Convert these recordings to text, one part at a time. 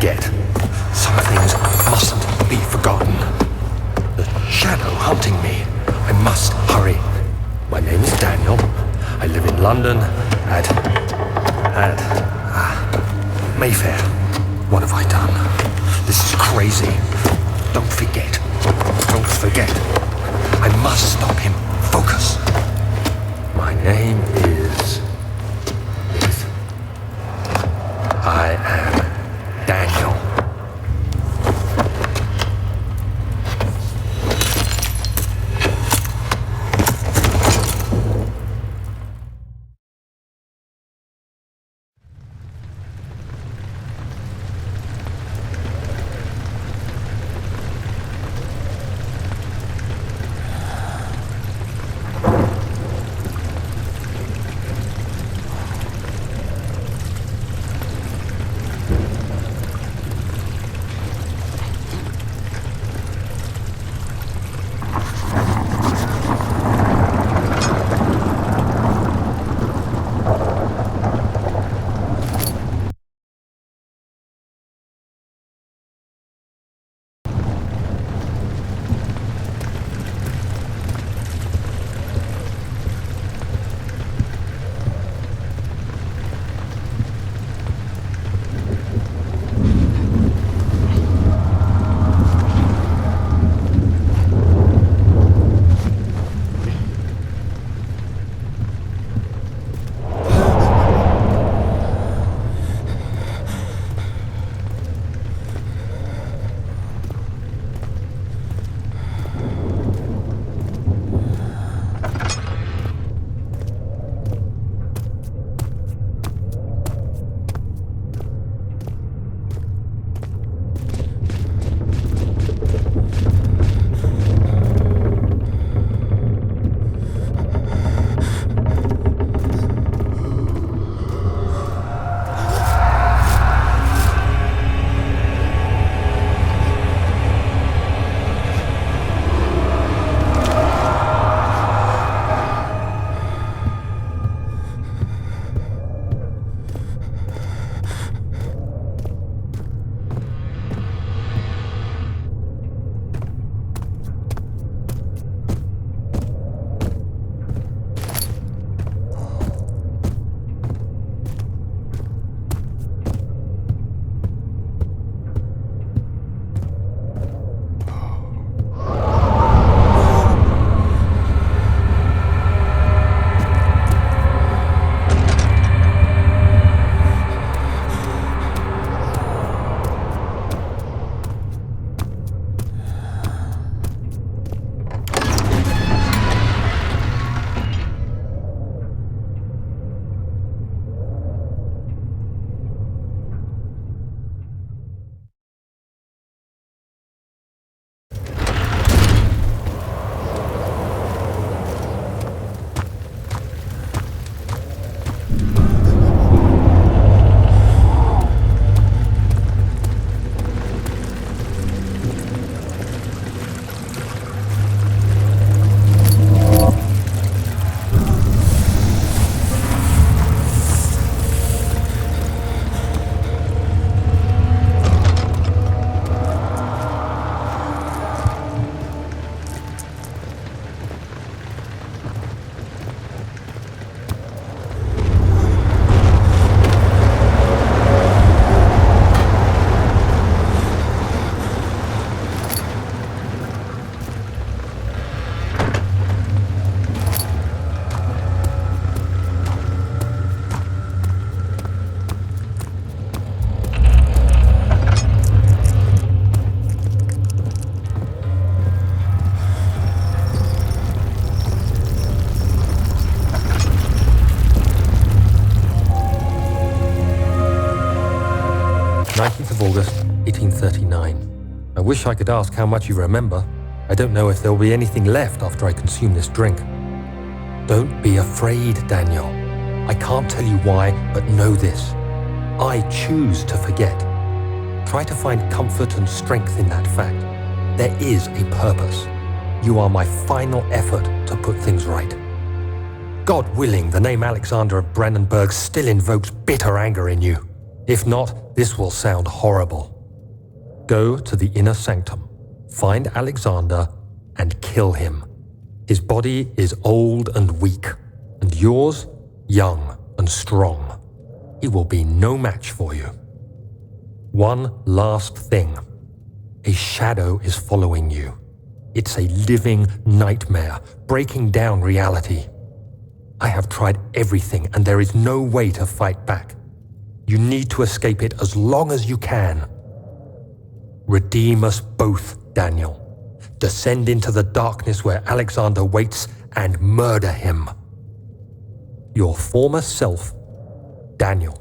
forget. Some things mustn't be forgotten. The shadow hunting me. I must hurry. My name is Daniel. I live in London at Mayfair. What have I done? This is crazy. Don't forget. Don't forget. I must stop him. Focus. My name is... I am Daniel. August 1839. I wish I could ask how much you remember. I don't know if there will be anything left after I consume this drink. Don't be afraid, Daniel. I can't tell you why, but know this. I choose to forget. Try to find comfort and strength in that fact. There is a purpose. You are my final effort to put things right. God willing, the name Alexander of Brandenburg still invokes bitter anger in you. If not, this will sound horrible. Go to the inner sanctum, find Alexander, and kill him. His body is old and weak, and yours, young and strong. He will be no match for you. One last thing. A shadow is following you. It's a living nightmare, breaking down reality. I have tried everything, and there is no way to fight back. You need to escape it as long as you can. Redeem us both, Daniel. Descend into the darkness where Alexander waits and murder him. Your former self, Daniel.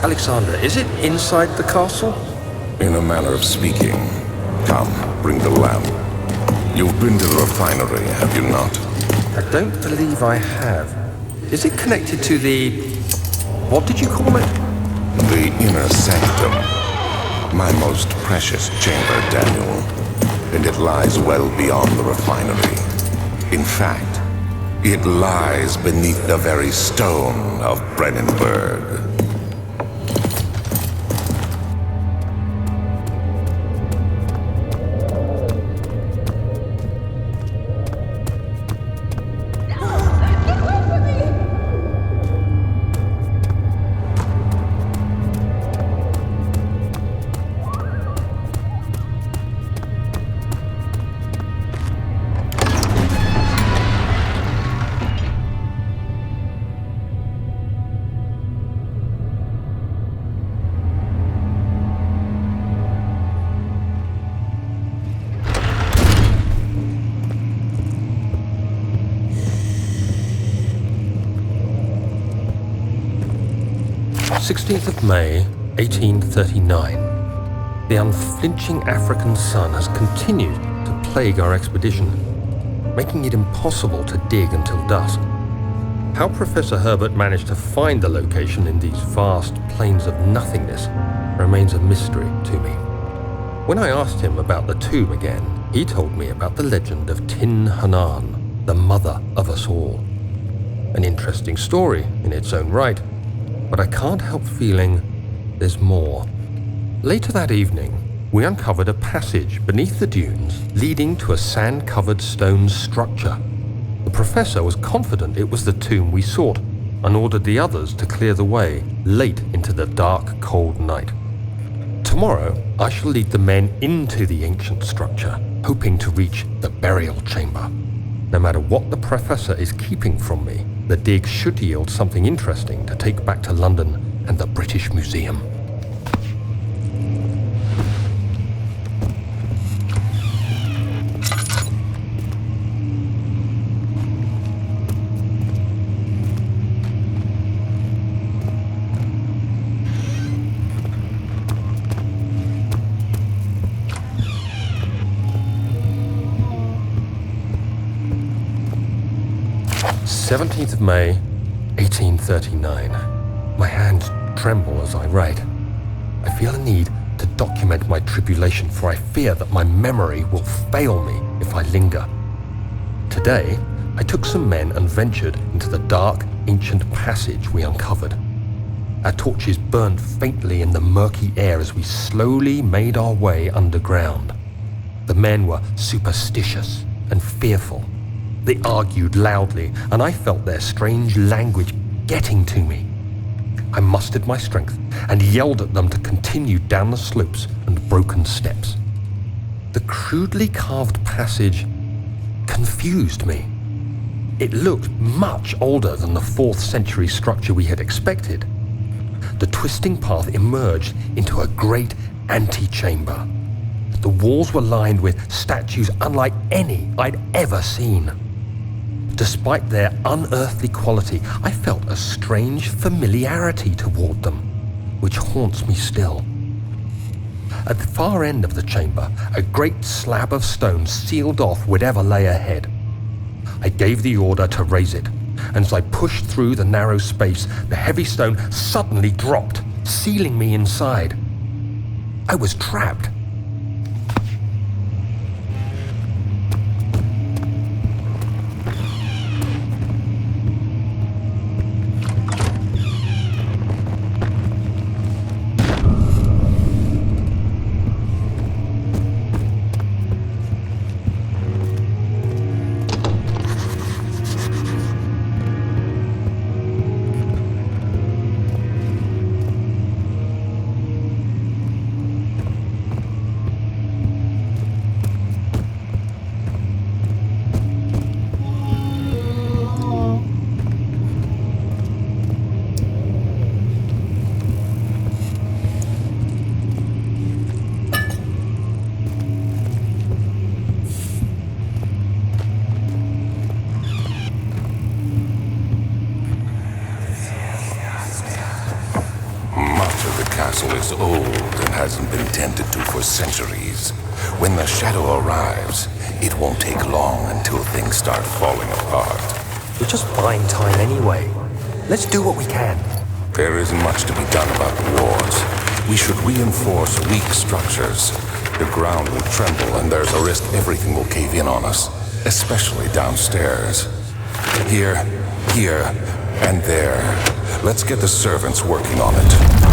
Alexander, is it inside the castle? In a manner of speaking. Come, bring the lamp. You've been to the refinery, have you not? I don't believe I have. Is it connected to the... what did you call it? The inner sanctum. My most precious chamber, Daniel. And it lies well beyond the refinery. In fact, it lies beneath the very stone of Brennenburg. May 1839. The unflinching African sun has continued to plague our expedition, making it impossible to dig until dusk. How Professor Herbert managed to find the location in these vast plains of nothingness remains a mystery to me. When I asked him about the tomb again, he told me about the legend of Tin Hanan, the mother of us all. An interesting story in its own right, but I can't help feeling there's more. Later that evening, we uncovered a passage beneath the dunes leading to a sand-covered stone structure. The professor was confident it was the tomb we sought and ordered the others to clear the way late into the dark, cold night. Tomorrow, I shall lead the men into the ancient structure, hoping to reach the burial chamber. No matter what the professor is keeping from me, the dig should yield something interesting to take back to London and the British Museum. May 1839. My hands tremble as I write. I feel a need to document my tribulation, for I fear that my memory will fail me if I linger. Today, I took some men and ventured into the dark, ancient passage we uncovered. Our torches burned faintly in the murky air as we slowly made our way underground. The men were superstitious and fearful. They argued loudly, and I felt their strange language getting to me. I mustered my strength and yelled at them to continue down the slopes and broken steps. The crudely carved passage confused me. It looked much older than the 4th century structure we had expected. The twisting path emerged into a great antechamber. The walls were lined with statues unlike any I'd ever seen. Despite their unearthly quality, I felt a strange familiarity toward them, which haunts me still. At the far end of the chamber, a great slab of stone sealed off whatever lay ahead. I gave the order to raise it, and as I pushed through the narrow space, the heavy stone suddenly dropped, sealing me inside. I was trapped. Is old and hasn't been tended to for centuries. When the shadow arrives, it won't take long until things start falling apart. We're just buying time anyway. Let's do what we can. There isn't much to be done about the wars. We should reinforce weak structures. The ground will tremble and there's a risk everything will cave in on us, especially downstairs. Here, and there. Let's get the servants working on it.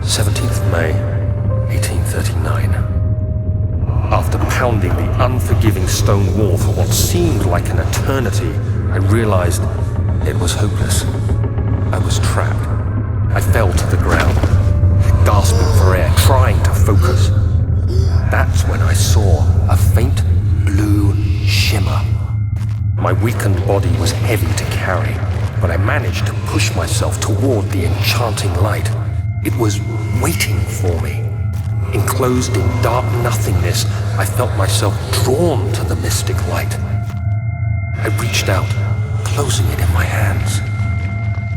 17th May, 1839. After pounding the unforgiving stone wall for what seemed like an eternity, I realized it was hopeless. I was trapped. I fell to the ground, gasping for air, trying to focus. That's when I saw a faint blue shimmer. My weakened body was heavy to carry, but I managed to push myself toward the enchanting light. It was waiting for me. Enclosed in dark nothingness, I felt myself drawn to the mystic light. I reached out, closing it in my hands.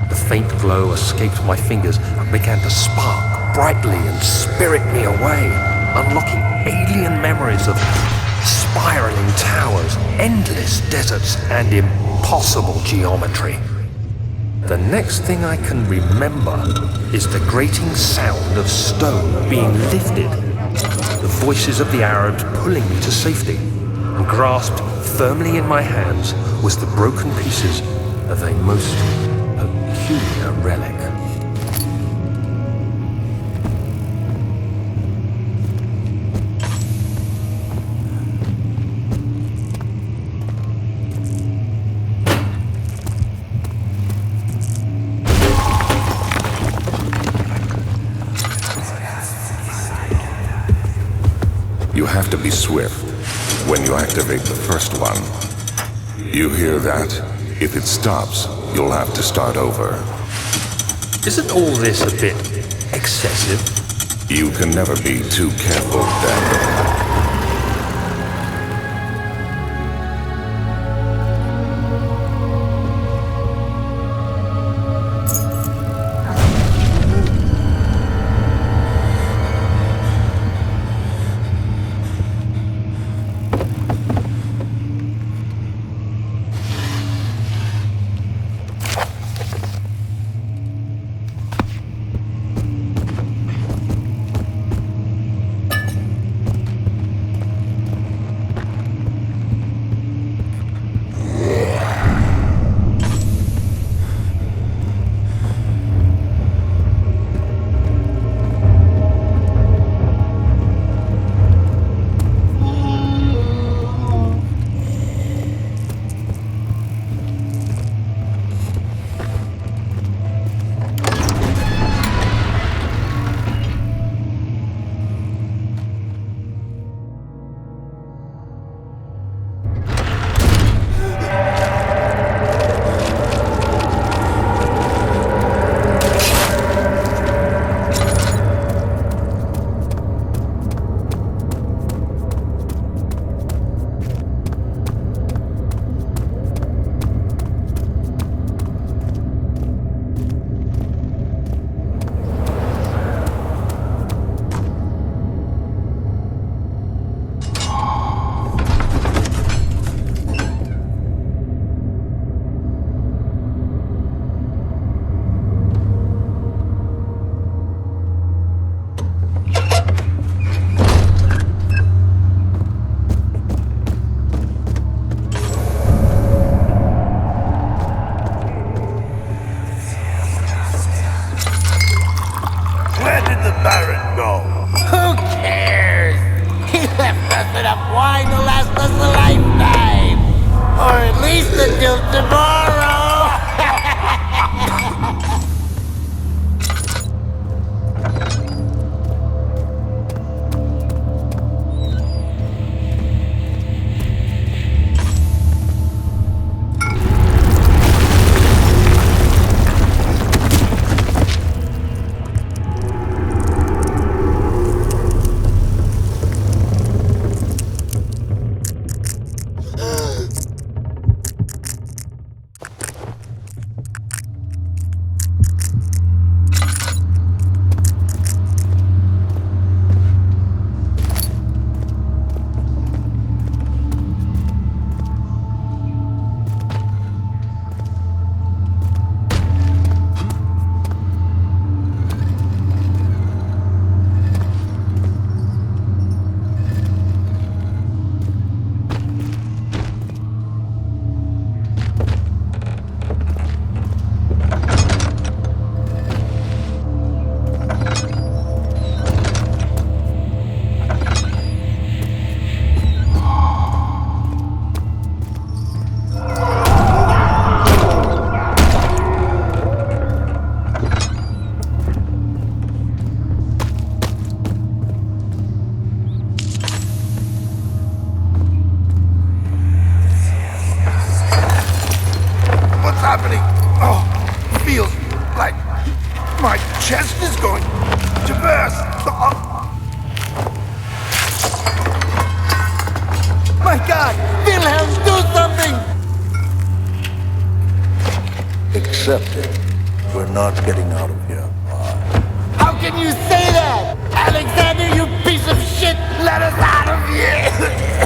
The faint glow escaped my fingers and began to spark brightly and spirit me away, unlocking alien memories of spiraling towers, endless deserts, and impossible geometry. The next thing I can remember is the grating sound of stone being lifted, the voices of the Arabs pulling me to safety, and grasped firmly in my hands was the broken pieces of a most peculiar relic. You have to be swift when you activate the first one. You hear that? If it stops, you'll have to start over. Isn't all this a bit excessive? You can never be too careful, Daniel. us a lifetime! Or at least until tomorrow! Happening. Oh, feels like my chest is going to burst. Oh. My God! Wilhelm, do something! Accept it. We're not getting out of here. How can you say that? Alexander, you piece of shit! Let us out of here!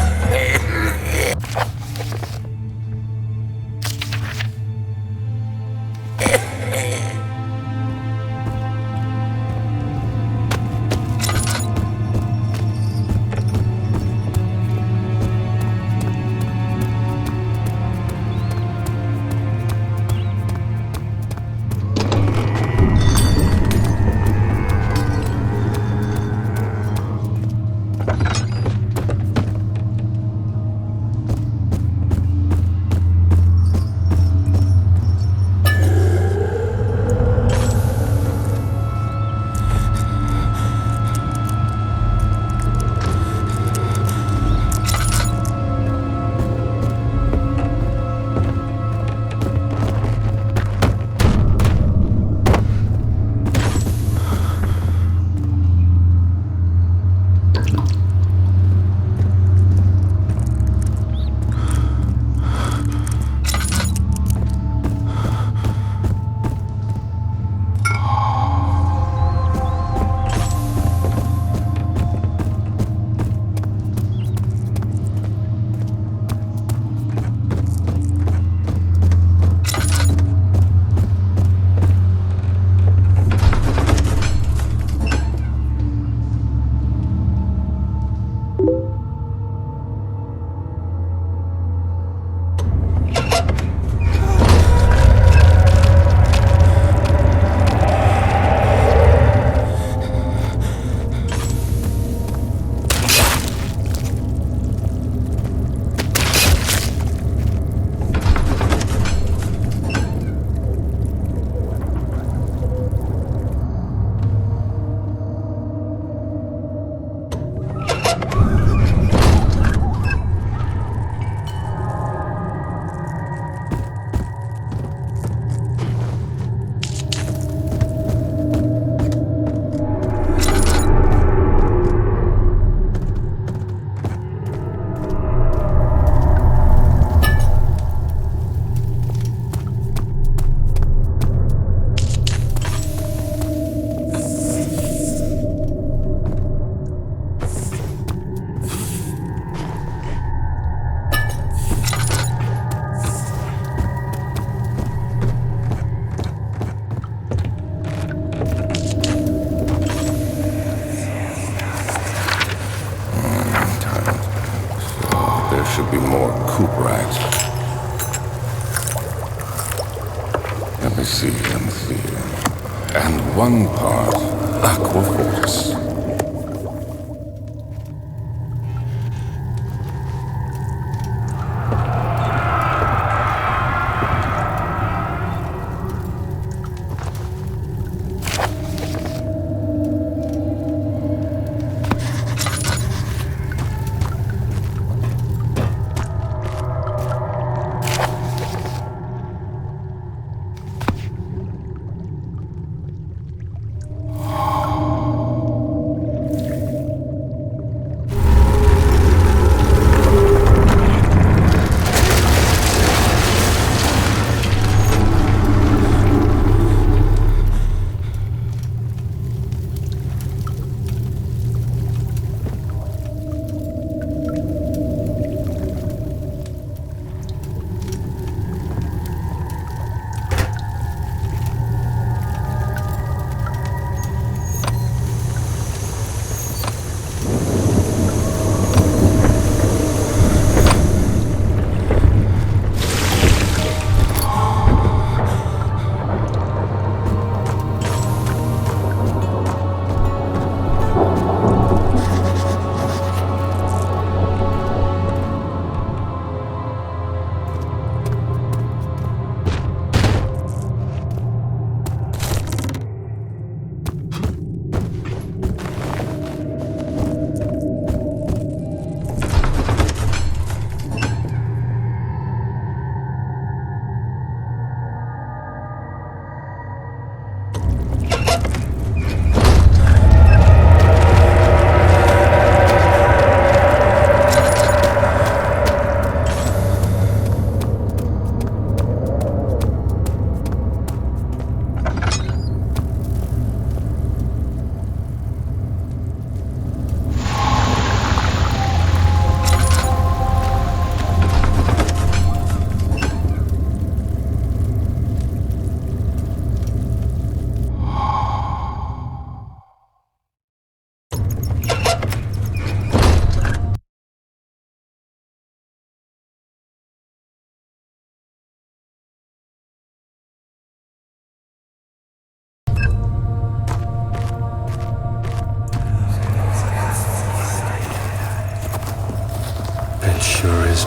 should be more coop rats. Let me see. And one part aquaforce.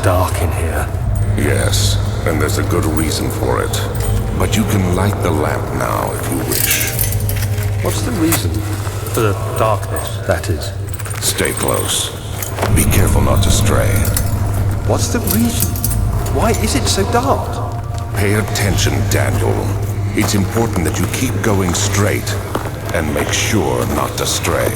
dark in here. Yes, and there's a good reason for it. But you can light the lamp now if you wish. What's the reason? For the darkness, that is. Stay close. Be careful not to stray. What's the reason? Why is it so dark? Pay attention, Daniel. It's important that you keep going straight and make sure not to stray.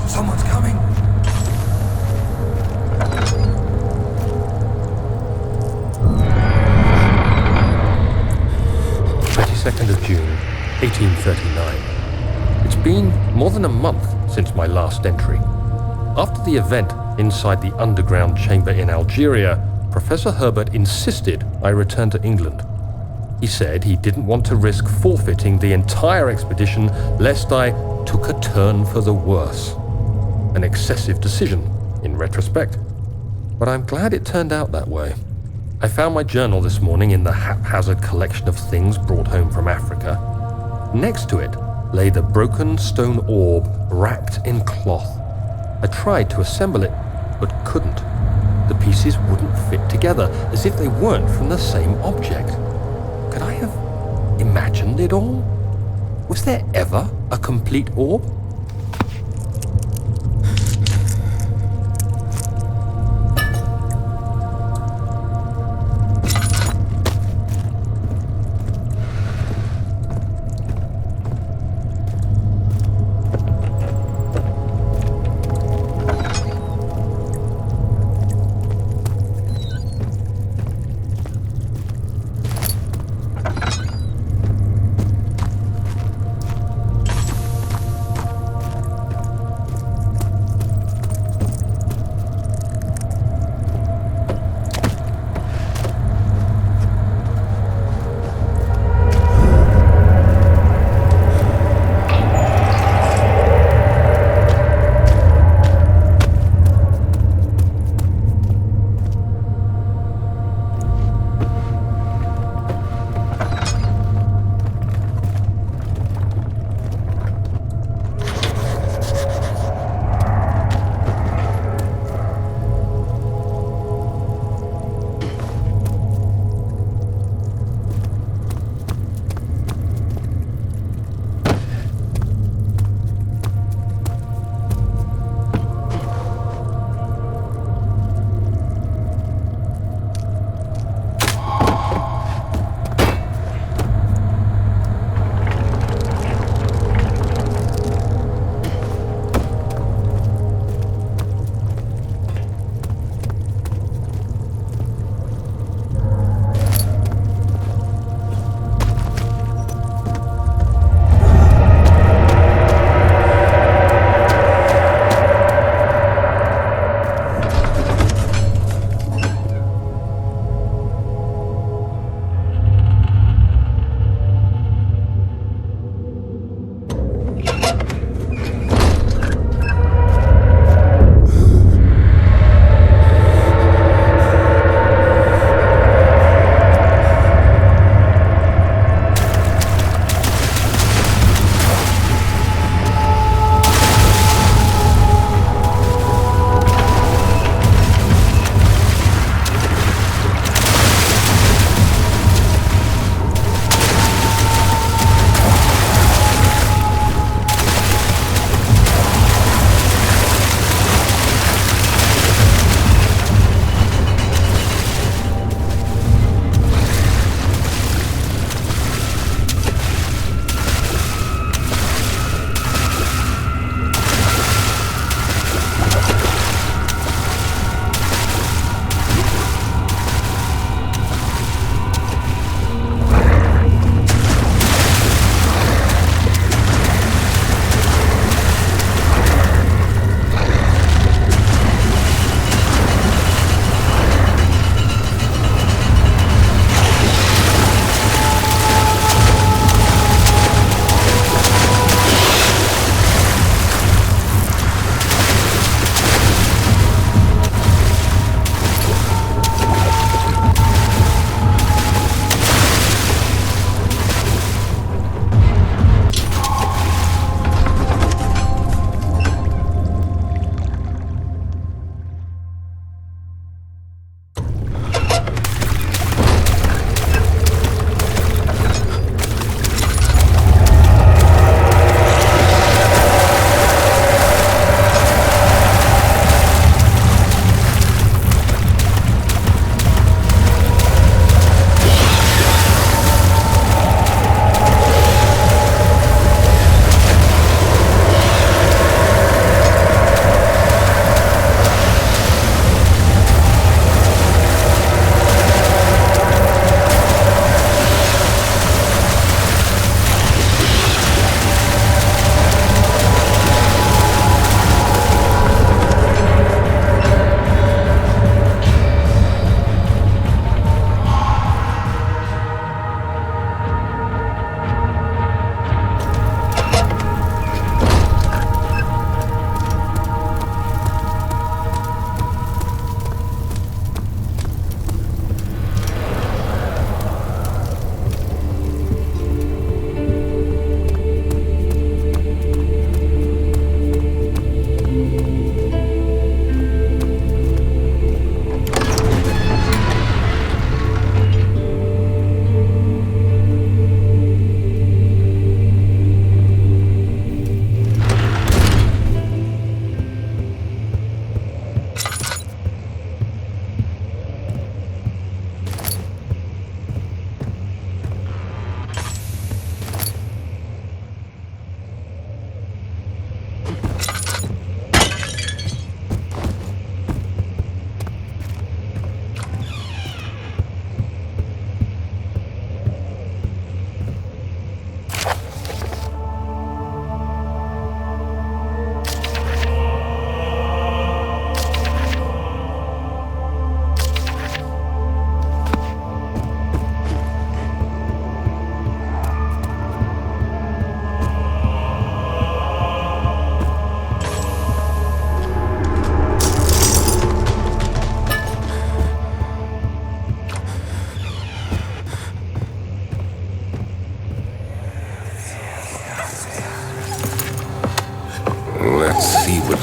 Someone's coming. 22nd of June, 1839. It's been more than a month since my last entry. After the event inside the underground chamber in Algeria, Professor Herbert insisted I return to England. He said he didn't want to risk forfeiting the entire expedition lest I took a turn for the worse. An excessive decision, in retrospect. But I'm glad it turned out that way. I found my journal this morning in the haphazard collection of things brought home from Africa. Next to it lay the broken stone orb wrapped in cloth. I tried to assemble it, but couldn't. The pieces wouldn't fit together, as if they weren't from the same object. Could I have imagined it all? Was there ever a complete orb?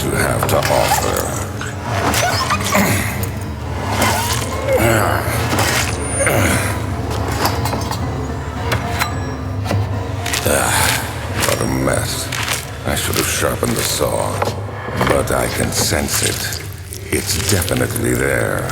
you have to offer. What a mess. I should have sharpened the saw, but I can sense it. It's definitely there.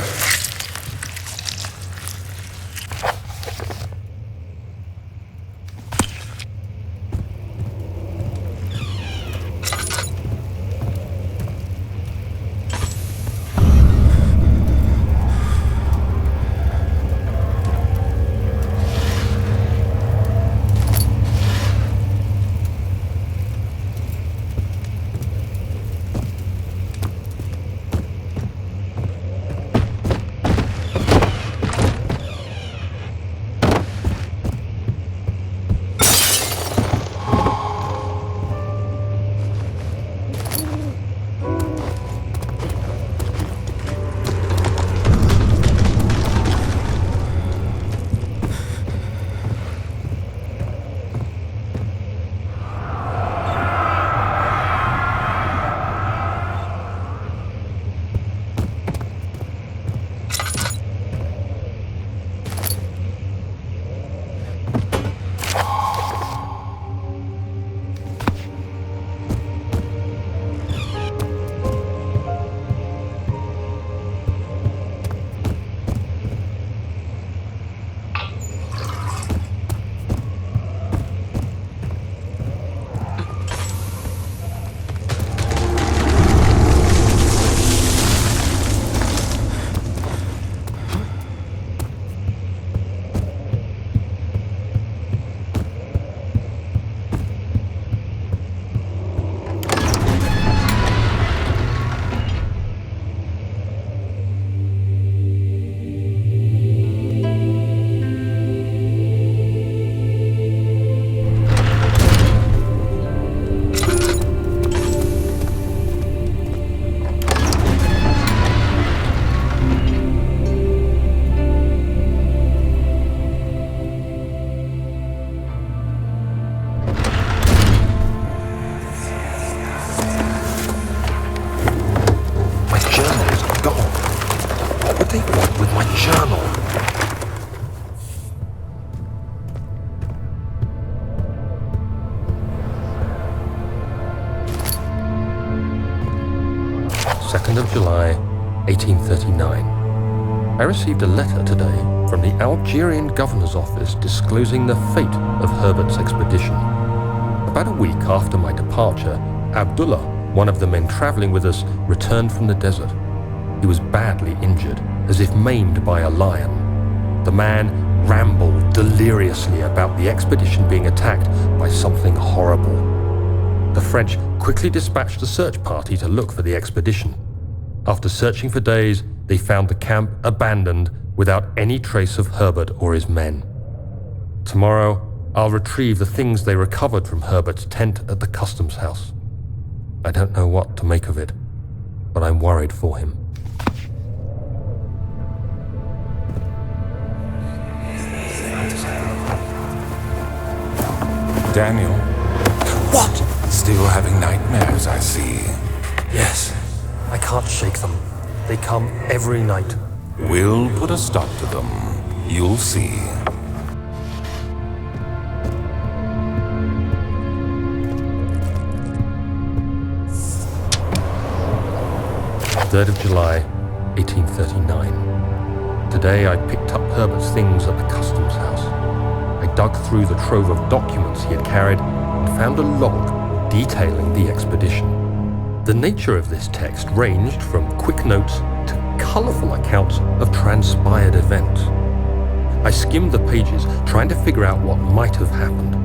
Journal. 2nd of July, 1839. I received a letter today from the Algerian governor's office disclosing the fate of Herbert's expedition. About a week after my departure, Abdullah, one of the men traveling with us, returned from the desert. He was badly injured, as if maimed by a lion. The man rambled deliriously about the expedition being attacked by something horrible. The French quickly dispatched a search party to look for the expedition. After searching for days, they found the camp abandoned without any trace of Herbert or his men. Tomorrow, I'll retrieve the things they recovered from Herbert's tent at the customs house. I don't know what to make of it, but I'm worried for him. Daniel? What? Still having nightmares, I see. Yes, I can't shake them. They come every night. We'll put a stop to them. You'll see. Third of July, 1839. Today I picked up Herbert's things at the customs house. I dug through the trove of documents he had carried and found a log detailing the expedition. The nature of this text ranged from quick notes to colourful accounts of transpired events. I skimmed the pages, trying to figure out what might have happened.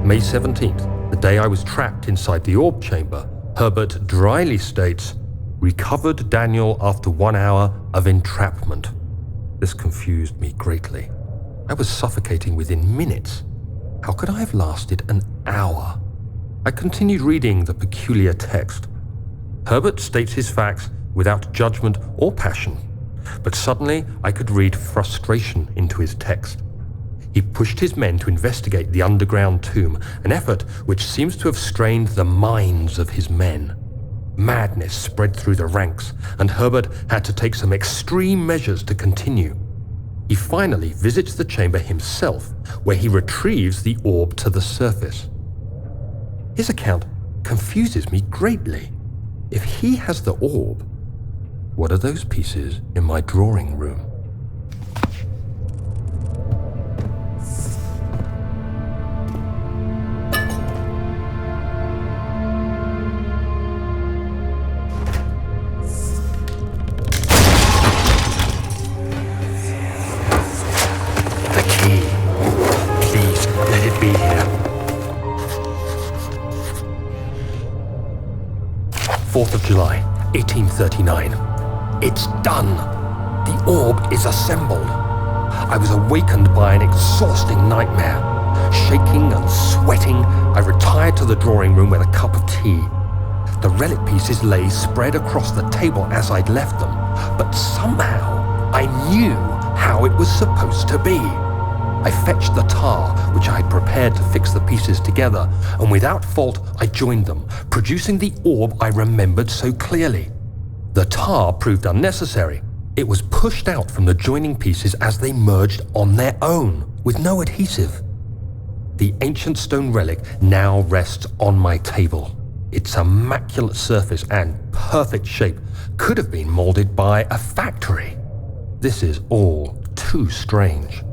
May 17th, the day I was trapped inside the orb chamber, Herbert dryly states, "Recovered Daniel after 1 hour of entrapment." This confused me greatly. I was suffocating within minutes. How could I have lasted an hour? I continued reading the peculiar text. Herbert states his facts without judgment or passion, but suddenly I could read frustration into his text. He pushed his men to investigate the underground tomb, an effort which seems to have strained the minds of his men. Madness spread through the ranks, and Herbert had to take some extreme measures to continue. He finally visits the chamber himself, where he retrieves the orb to the surface. His account confuses me greatly. If he has the orb, what are those pieces in my drawing room? The key. Please, let it be here. 4th of July, 1839. It's done! The orb is assembled. I was awakened by an exhausting nightmare. Shaking and sweating, I retired to the drawing room with a cup of tea. The relic pieces lay spread across the table as I'd left them, but somehow I knew how it was supposed to be. I fetched the tar, which I had prepared to fix the pieces together, and without fault I joined them, producing the orb I remembered so clearly. The tar proved unnecessary. It was pushed out from the joining pieces as they merged on their own, with no adhesive. The ancient stone relic now rests on my table. Its immaculate surface and perfect shape could have been molded by a factory. This is all too strange.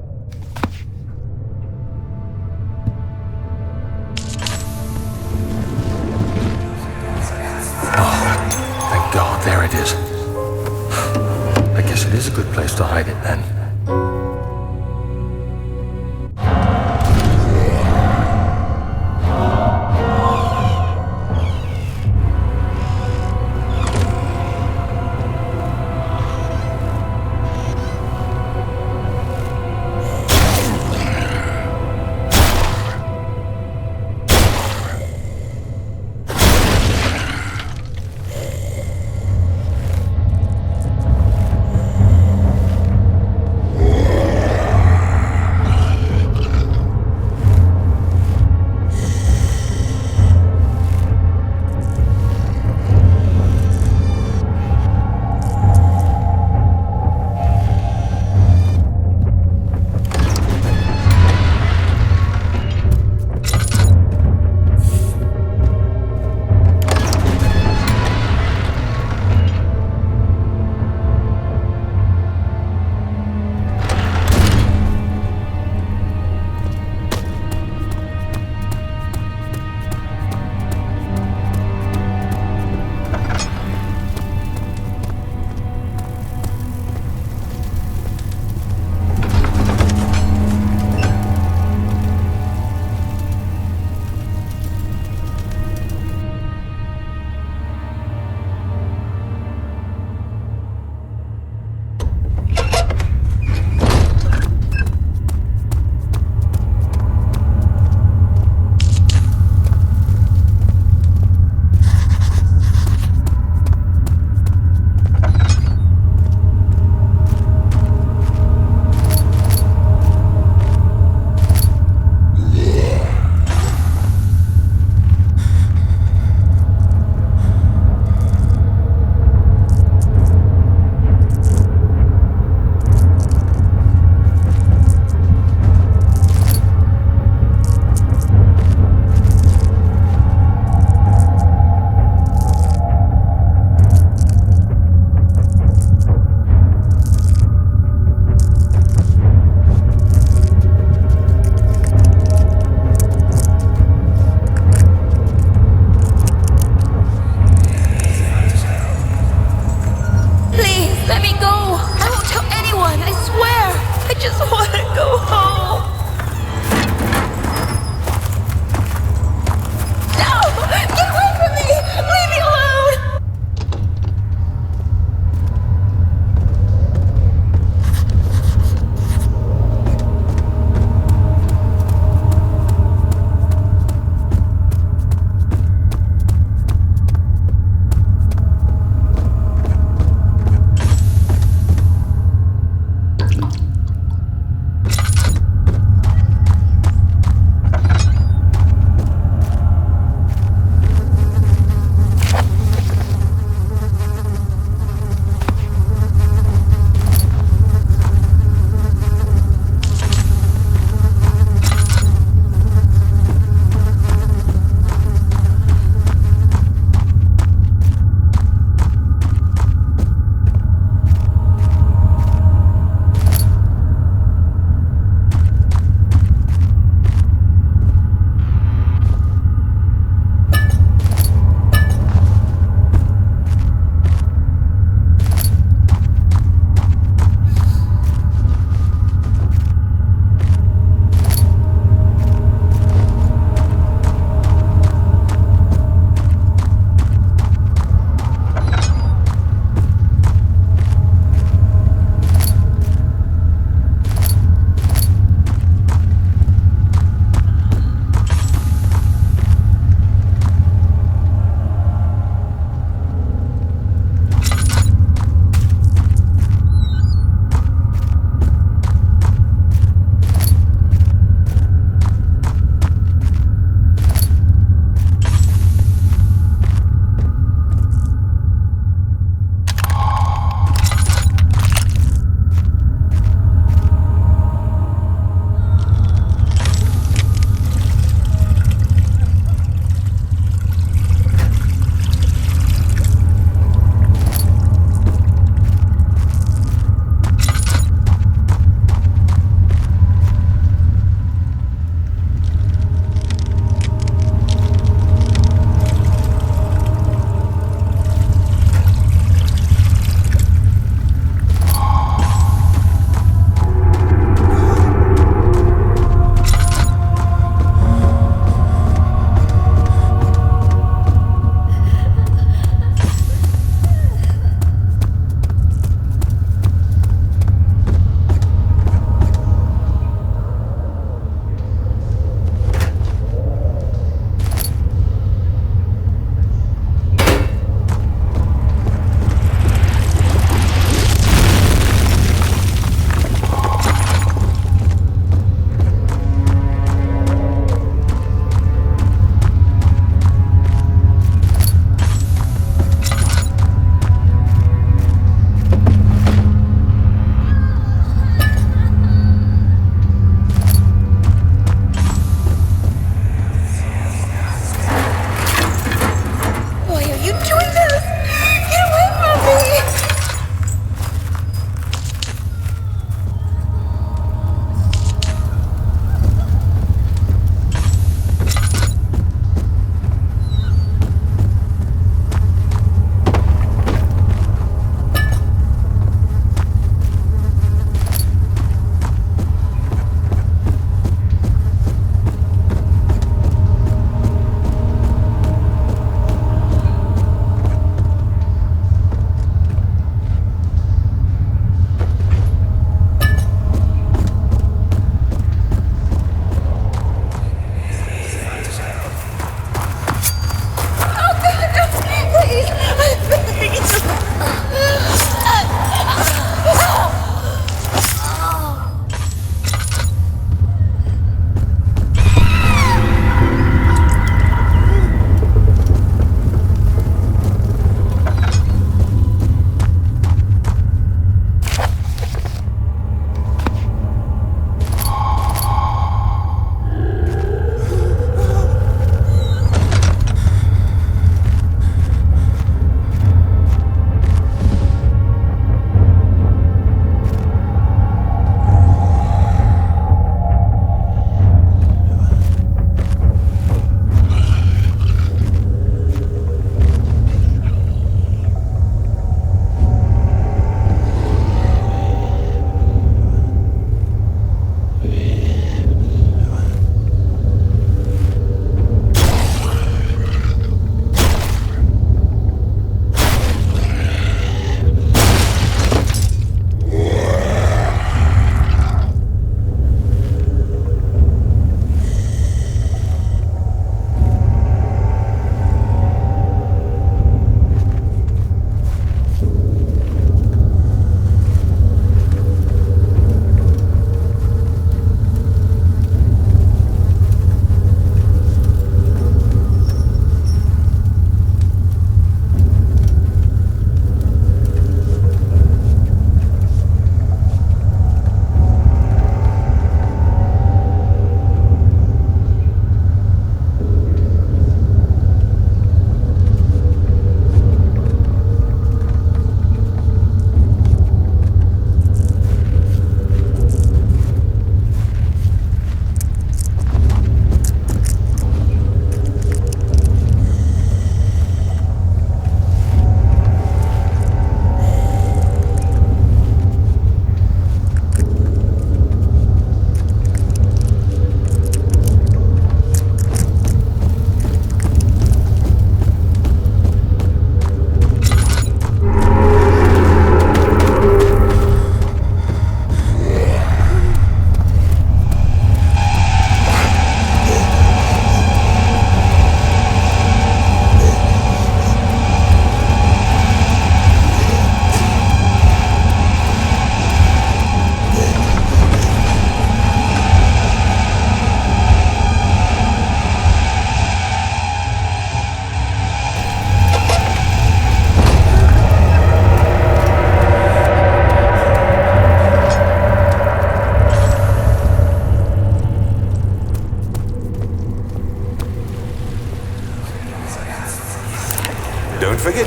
Thank God, there it is. I guess it is a good place to hide it then.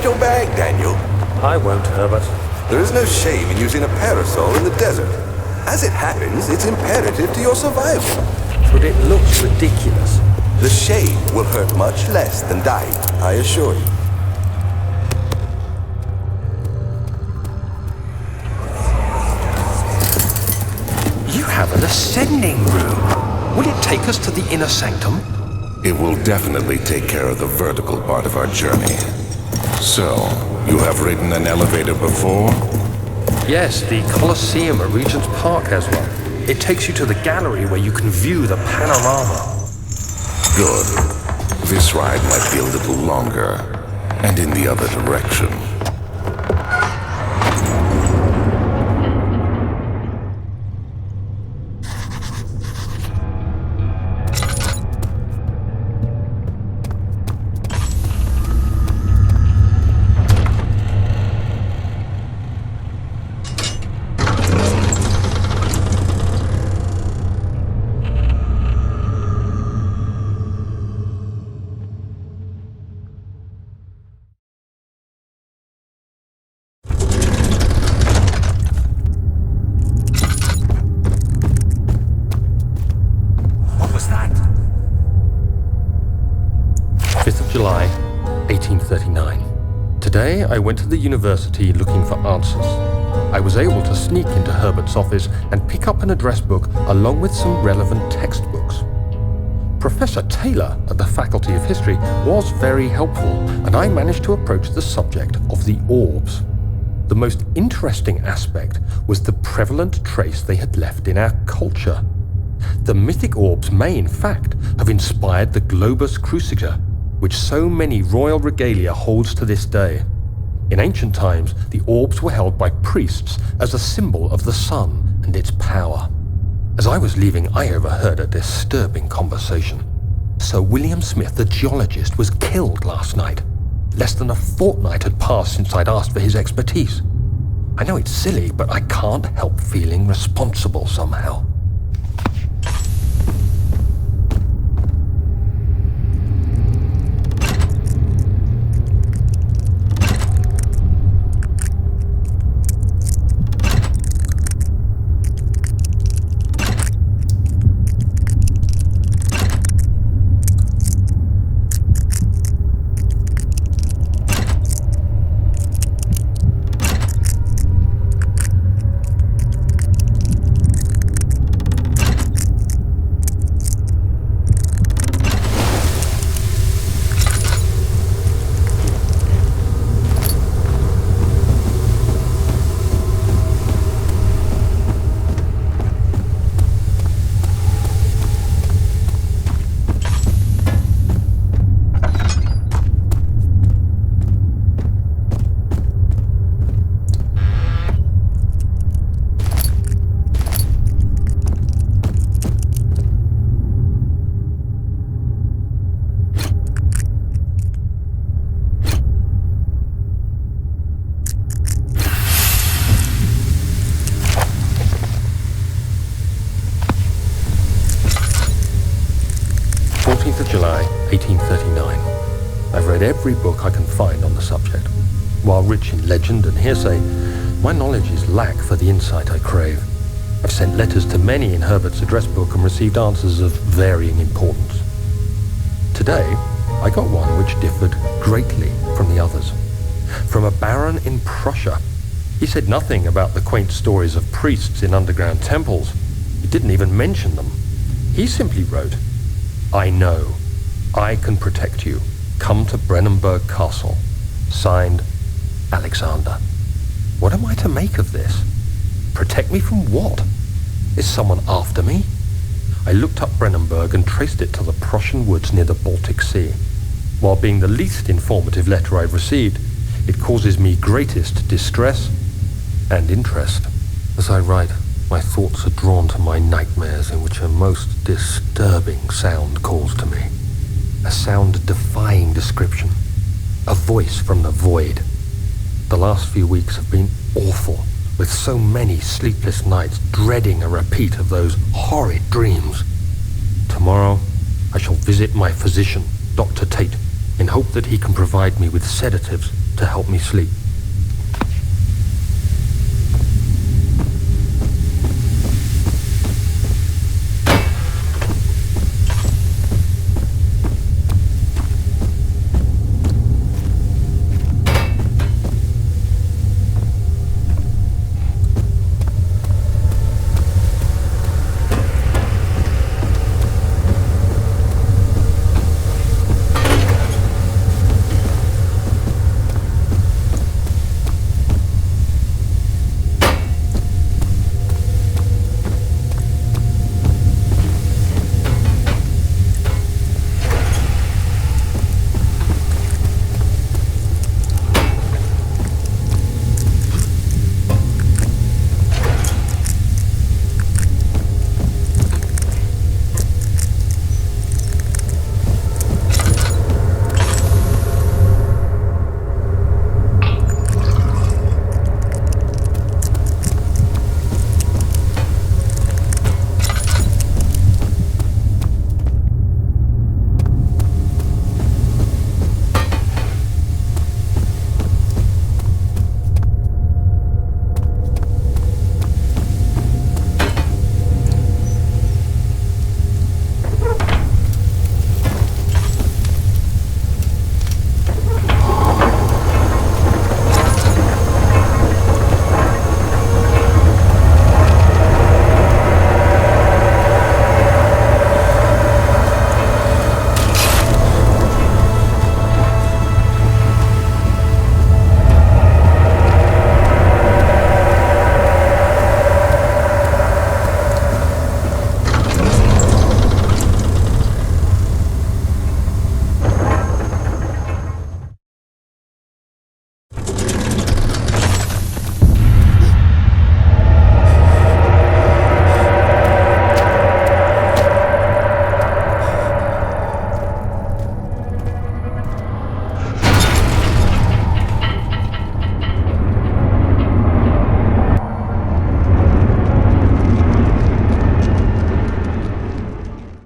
up your bag, Daniel. I won't, Herbert. There is no shame in using a parasol in the desert. As it happens, it's imperative to your survival. But it looks ridiculous. The shade will hurt much less than dying, I assure you. You have an ascending room. Will it take us to the inner sanctum? It will definitely take care of the vertical part of our journey. So, you have ridden an elevator before? Yes, the Colosseum at Regent's Park has one. It takes you to the gallery where you can view the panorama. Good. This ride might be a little longer, and in the other direction. July 1839. Today I went to the university looking for answers. I was able to sneak into Herbert's office and pick up an address book along with some relevant textbooks. Professor Taylor at the Faculty of History was very helpful, and I managed to approach the subject of the orbs. The most interesting aspect was the prevalent trace they had left in our culture. The mythic orbs may, in fact, have inspired the globus cruciger, which so many royal regalia holds to this day. In ancient times, the orbs were held by priests as a symbol of the sun and its power. As I was leaving, I overheard a disturbing conversation. Sir William Smith, the geologist, was killed last night. Less than a fortnight had passed since I'd asked for his expertise. I know it's silly, but I can't help feeling responsible somehow. July 1839. I've read every book I can find on the subject. While rich in legend and hearsay, my knowledge is lack for the insight I crave. I've sent letters to many in Herbert's address book and received answers of varying importance. Today, I got one which differed greatly from the others. From a baron in Prussia. He said nothing about the quaint stories of priests in underground temples. He didn't even mention them. He simply wrote, "I know. I can protect you. Come to Brennenburg Castle. Signed, Alexander." What am I to make of this? Protect me from what? Is someone after me? I looked up Brennenburg and traced it to the Prussian woods near the Baltic Sea. While being the least informative letter I've received, it causes me greatest distress and interest. As I write, my thoughts are drawn to my nightmares in which a most disturbing sound calls to me. A sound defying description. A voice from the void. The last few weeks have been awful, with so many sleepless nights dreading a repeat of those horrid dreams. Tomorrow, I shall visit my physician, Dr. Tate, in hope that he can provide me with sedatives to help me sleep.